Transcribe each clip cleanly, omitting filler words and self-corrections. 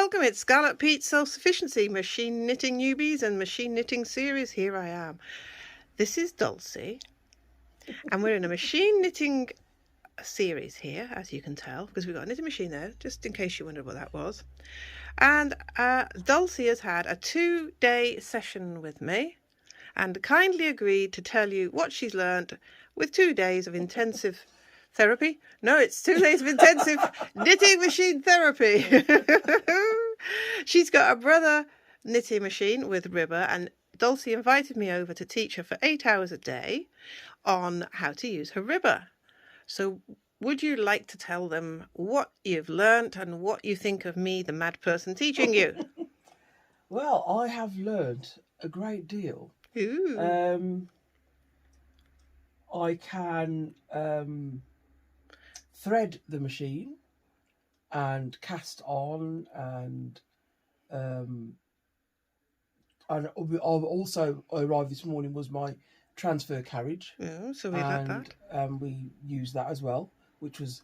welcome. It's Scarlet Peate Self-Sufficiency, Machine Knitting Newbies and Machine Knitting Series. Here I am. This is Dulcie, and we're in a machine knitting series here, as you can tell, because we've got a knitting machine there, just in case you wondered what that was. And Dulcie has had a 2-day session with me and kindly agreed to tell you what she's learned with 2 days of intensive therapy. No, it's 2 days of intensive knitting machine therapy. She's got a brother knitting machine with ribber, and Dulcie invited me over to teach her for 8 hours a day on how to use her ribber. So would you like to tell them what you've learnt and what you think of me, the mad person teaching you? Well, I have learned a great deal. Ooh. I can thread the machine and cast on, and also arrived this morning was my transfer carriage. Oh, so we had that. We used that as well, which was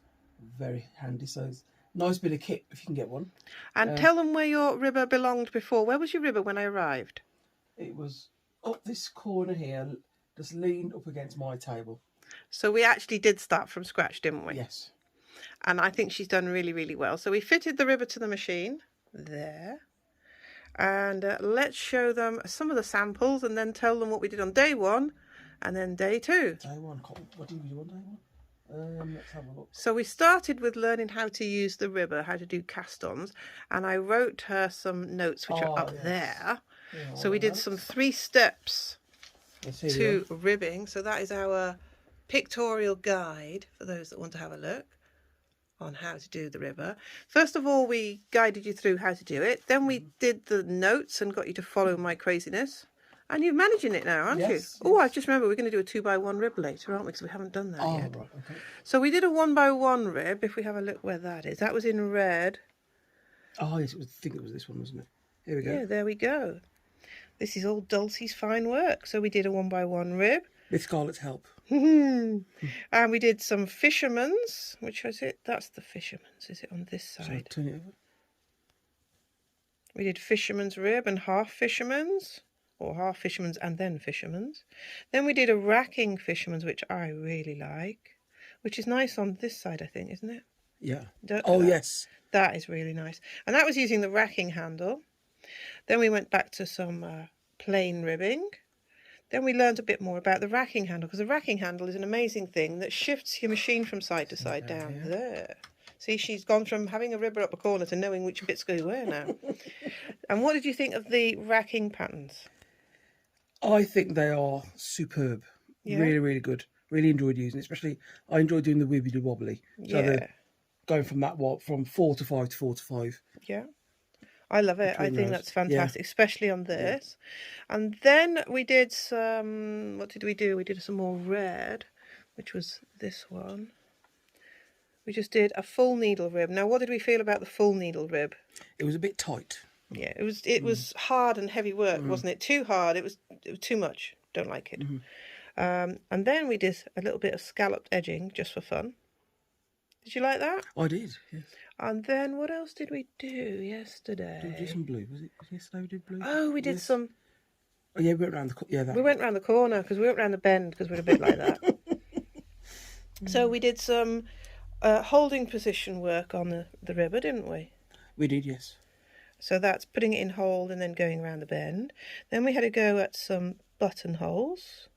very handy. So it's a nice bit of kit if you can get one. And tell them where your ribber belonged before. Where was your ribber when I arrived? It was up this corner here, just leaned up against my table. So we actually did start from scratch, didn't we? Yes. And I think she's done really, really well. So we fitted the ribber to the machine there. And let's show them some of the samples and then tell them what we did on day 1 and then day 2. Day 1. What did we do on day 1? Let's have a look. So we started with learning how to use the ribber, how to do cast-ons. And I wrote her some notes which are up there. Yeah, so we did some 3 steps to ribbing. So that is our pictorial guide for those that want to have a look on how to do the ribber. First of all, we guided you through how to do it. Then we did the notes and got you to follow my craziness. And you're managing it now, aren't you? Oh, I just remember we're going to do a 2x1 rib later, aren't we? Because we haven't done that yet. Right, okay. So we did a 1x1 rib. If we have a look where that is, that was in red. Oh yes, I think it was this one, wasn't it? Here we go. Yeah, there we go. This is all Dulcie's fine work. So we did a 1x1 rib. With Scarlet's help. And we did some fisherman's. Which was it? That's the fisherman's. Is it on this side? So turn it over. We did fisherman's rib and half fisherman's. Or half fisherman's and then fisherman's. Then we did a racking fisherman's, which I really like. Which is nice on this side, I think, isn't it? Yeah. Yes. That is really nice. And that was using the racking handle. Then we went back to some plain ribbing. Then we learned a bit more about the racking handle, because the racking handle is an amazing thing that shifts your machine from side to side down there. See, she's gone from having a ribber up a corner to knowing which bits go where now. And what did you think of the racking patterns? I think they are superb. Yeah. Really, really good. Really enjoyed using it. Especially, I enjoyed doing the wibbly wobbly. So yeah. Going from that, from 4 to 5 to 4 to 5. Yeah. I love it. I think that's fantastic, especially on this. Yeah. And then we did some, what did we do? We did some more red, which was this one. We just did a full needle rib. Now, what did we feel about the full needle rib? It was a bit tight. Yeah, it was hard and heavy work, wasn't it? Too hard. It was too much. Don't like it. And then we did a little bit of scalloped edging just for fun. Did you like that? I did, yes. And then what else did we do yesterday? Did we do some blue? Was it yesterday we did blue? Oh, we did some. Oh yeah, we went round the we went round the corner because we went round the bend because we're a bit like that. So we did some holding position work on the ribber, didn't we? We did, yes. So that's putting it in hold and then going around the bend. Then we had a go at some buttonholes.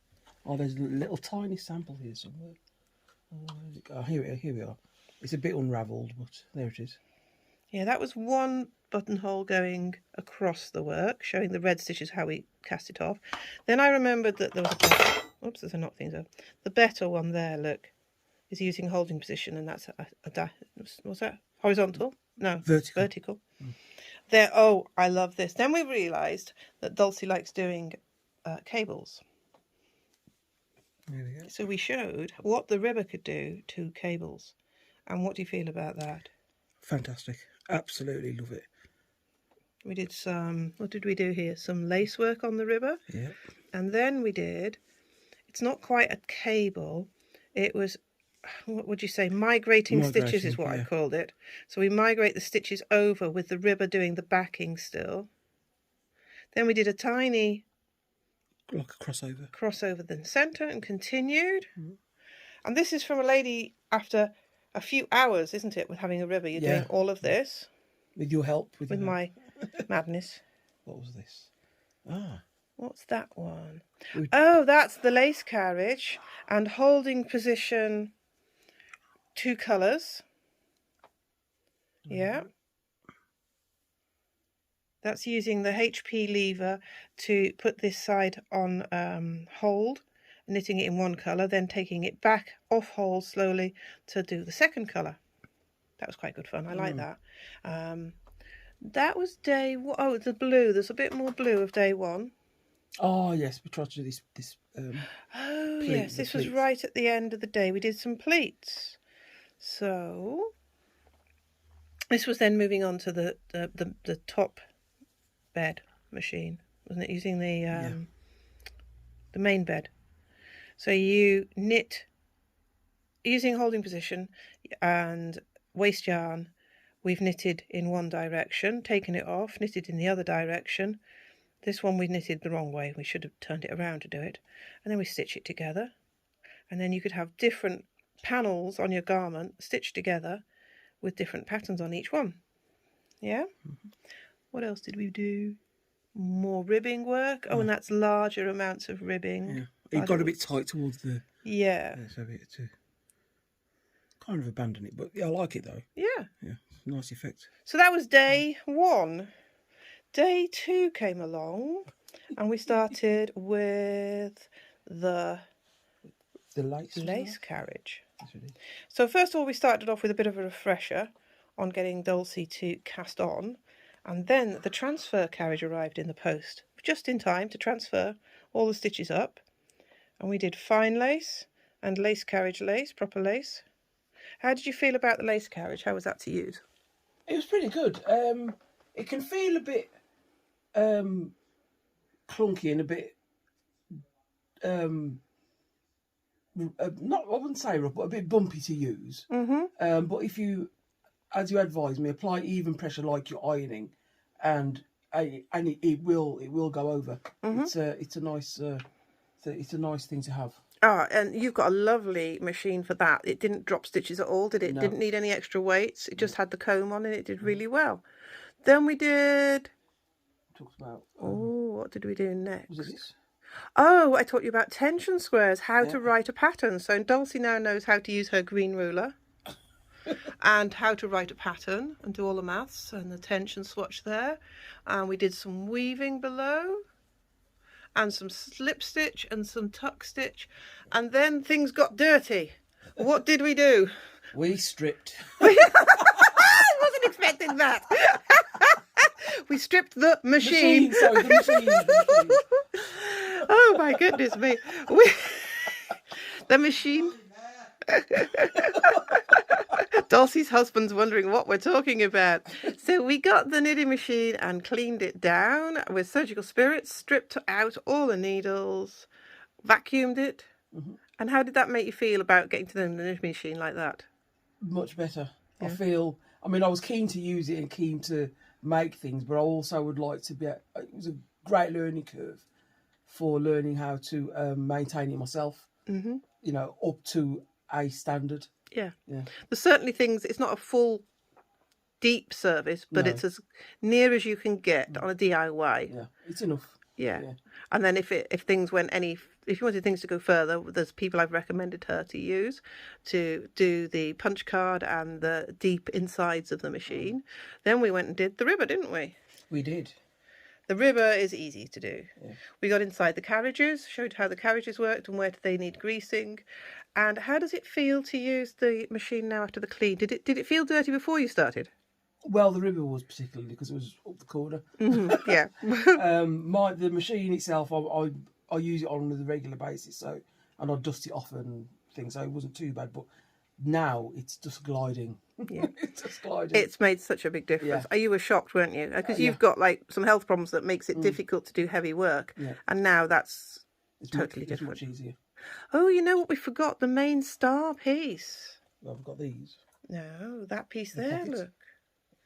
Oh, there's a little tiny sample here somewhere. Oh, here we are. It's a bit unravelled, but there it is. Yeah, that was one buttonhole going across the work, showing the red stitches, how we cast it off. Then I remembered that there was a... Oops, there's a knock things up. The better one there, look, is using holding position, and that's what's that? Horizontal? No, vertical. There. Oh, I love this. Then we realised that Dulcie likes doing cables. There we go. So we showed what the ribber could do to cables. And what do you feel about that? Fantastic. Absolutely love it. We did some, what did we do here? Some lace work on the ribber. Yeah. And then we did, it's not quite a cable, it was what would you say, migrating stitches is what I called it. So we migrate the stitches over with the ribber doing the backing still. Then we did a tiny... like a crossover. Crossover the centre and continued. And this is from a lady after a few hours, isn't it, with having a ribber? You're doing all of this. With your help. With my madness. What was this? What's that one? Oh, that's the lace carriage and holding position 2 colours. Yeah. That's using the HP lever to put this side on hold, knitting it in 1 colour, then taking it back off hold slowly to do the 2nd colour. That was quite good fun. I like that. That was day 1. Oh, the blue. There's a bit more blue of day 1. Oh, yes. We tried to do this oh, yes. This was right at the end of the day. We did some pleats. So this was then moving on to the top bed machine, wasn't it? Using the main bed. So you knit using holding position and waste yarn. We've knitted in one direction, taken it off, knitted in the other direction. This one we knitted the wrong way. We should have turned it around to do it. And then we stitch it together. And then you could have different panels on your garment stitched together with different patterns on each one. Yeah? What else did we do? More ribbing work. Oh, and that's larger amounts of ribbing. Yeah. It got a bit tight towards the... So we had to kind of abandon it. But I like it though. Yeah. Yeah. Nice effect. So that was day 1. Day 2 came along and we started with the lace carriage. So first of all, we started off with a bit of a refresher on getting Dulcie to cast on, and then the transfer carriage arrived in the post just in time to transfer all the stitches up, and we did fine lace and lace carriage lace, proper lace. How did you feel about the lace carriage? How was that to use? It was pretty good. It can feel a bit clunky and a bit not, I wouldn't say rough, but a bit bumpy to use. But if you, as you advise me, apply even pressure like you're ironing, and it will go over. It's a nice thing to have. Ah, and you've got a lovely machine for that. It didn't drop stitches at all, did it? No. Didn't need any extra weights. It just had the comb on and it did really well. Then we did... Talked about... what did we do next? Was it this? Oh, I taught you about tension squares, how to write a pattern. So Dulcie now knows how to use her green ruler and how to write a pattern and do all the maths and the tension swatch there. And we did some weaving below and some slip stitch and some tuck stitch. And then things got dirty. What did we do? We stripped. I wasn't expecting that. We stripped the machine. The machine. Oh my goodness me. The machine. Dulcie's husband's wondering what we're talking about. So we got the knitting machine and cleaned it down with surgical spirits, stripped out all the needles, vacuumed it. And how did that make you feel about getting to the knitting machine like that? Much better. I feel, I mean, I was keen to use it and keen to make things, but I also would like to be, it was a great learning curve for learning how to maintain it myself, you know, up to a standard. Yeah. There's certainly things, it's not a full deep service, but it's as near as you can get on a DIY. Yeah, it's enough. Yeah. And then if things went if you wanted things to go further, there's people I've recommended her to use to do the punch card and the deep insides of the machine. Then we went and did the ribber, didn't we? We did. The ribber is easy to do. We got inside the carriages, showed how the carriages worked and where they need greasing. And how does it feel to use the machine now after the clean? Did it feel dirty before you started? Well, the ribber was particularly because it was up the corner. Yeah. The machine itself, I use it on a regular basis, and I dust it off and things, so it wasn't too bad. But now it's just gliding. Yeah, it's just gliding. It's made such a big difference. You were shocked, weren't you? Because you've got like some health problems that makes it difficult to do heavy work, and now it's totally different. It's much easier. Oh, you know what we forgot? The main star piece. Well, I've got these. No, that piece The there, pockets? look.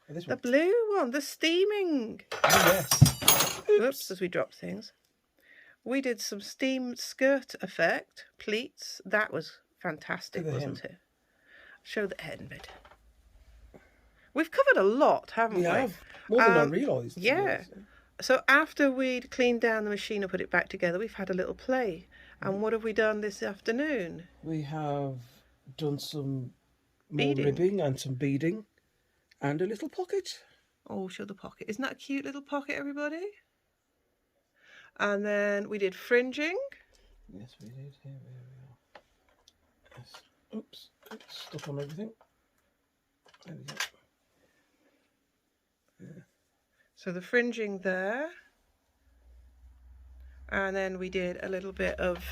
Oh, this The one. blue one, the steaming. Oh, yes. Oops, as we drop things. We did some steam skirt effect, pleats. That was fantastic, wasn't it? Show the hem bit. We've covered a lot, haven't we? We have. More than I realised. Yeah. So after we'd cleaned down the machine and put it back together, we've had a little play. And what have we done this afternoon? We have done some more Beading. ribbing and some beading and a little pocket. Oh, show the pocket. Isn't that a cute little pocket, everybody? And then we did fringing. Yes, we did. Here we are. Yes. Oops. It's stuck on everything. There we go. Yeah. So the fringing there. And then we did a little bit of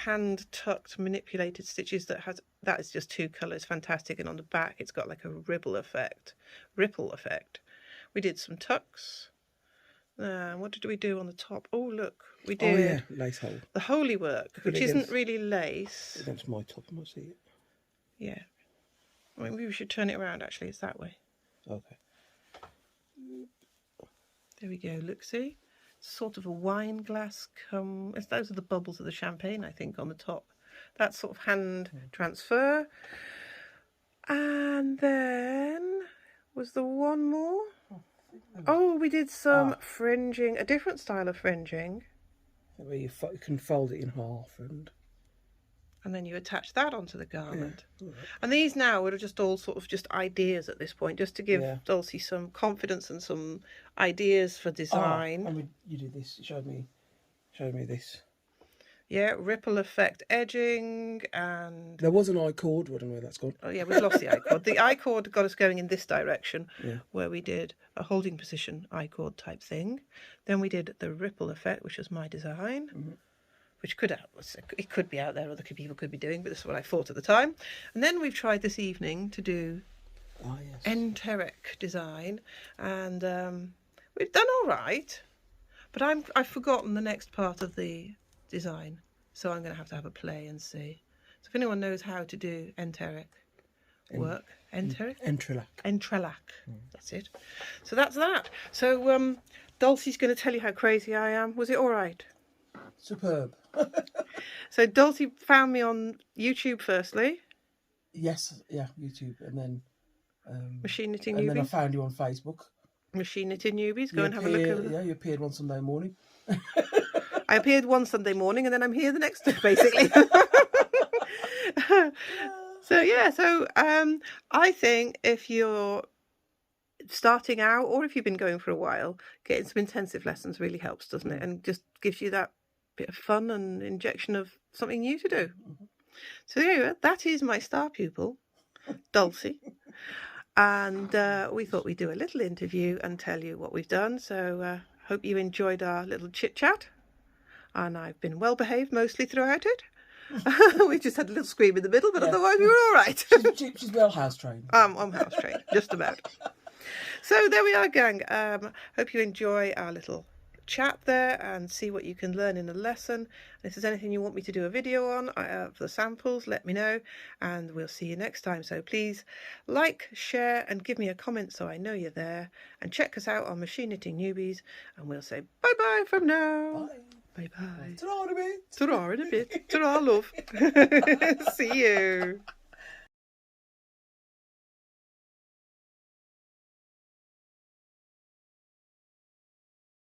hand tucked manipulated stitches that is just 2 colours, fantastic. And on the back it's got like a ripple effect. We did some tucks. What did we do on the top? Oh, look, we did. Oh yeah, lace hole. The holy work, which isn't really lace. Against my top, I might see it. Yeah. I mean, maybe we should turn it around. Actually, it's that way. Okay. There we go. Look, see. Sort of a wine glass those are the bubbles of the champagne, I think, on the top. That's sort of hand transfer. And then was there one more? Oh, we did some fringing, a different style of fringing. Where you can fold it in half and then you attach that onto the garment. Yeah. Right. And these now are just all sort of just ideas at this point, just to give Dulcie some confidence and some ideas for design. And you did this. You showed me this. Yeah, ripple effect edging, and there was an I-cord. I don't know where that's gone. Oh yeah, we've lost the I-cord. The I-cord got us going in this direction, where we did a holding position I-cord type thing. Then we did the ripple effect, which was my design. Which it could be out there, other people could be doing, but this is what I thought at the time. And then we've tried this evening to do enteric design, and we've done all right, but I've forgotten the next part of the design, so I'm going to have a play and see. So if anyone knows how to do enteric work, entrelac, that's it. So that's that. So Dulcie's going to tell you how crazy I am. Was it all right? Superb. So Dulcie found me on YouTube firstly. Yes, yeah, YouTube, and then Machine Knitting Newbies. And then I found you on Facebook. Machine Knitting Newbies. Go and have a look at it. Yeah, you appeared one Sunday morning. I appeared one Sunday morning, and then I'm here the next day, basically. So I think if you're starting out, or if you've been going for a while, getting some intensive lessons really helps, doesn't it? And just gives you that bit of fun and injection of something new to do. So anyway, that is my star pupil, Dulcie. And we thought we'd do a little interview and tell you what we've done. So hope you enjoyed our little chit chat. And I've been well behaved mostly throughout it. We just had a little scream in the middle, but otherwise we were all right. She's well house trained. I'm house trained, just about. So there we are, gang. Hope you enjoy our little chat there and see what you can learn in a lesson. And if there's anything you want me to do a video on for the samples, let me know, and we'll see you next time. So please like, share, and give me a comment so I know you're there, and check us out on Machine Knitting Newbies, and we'll say bye bye from now. Bye bye. Ta-ra in a bit. Ta-ra in a bit. Ta-ra, love. See you.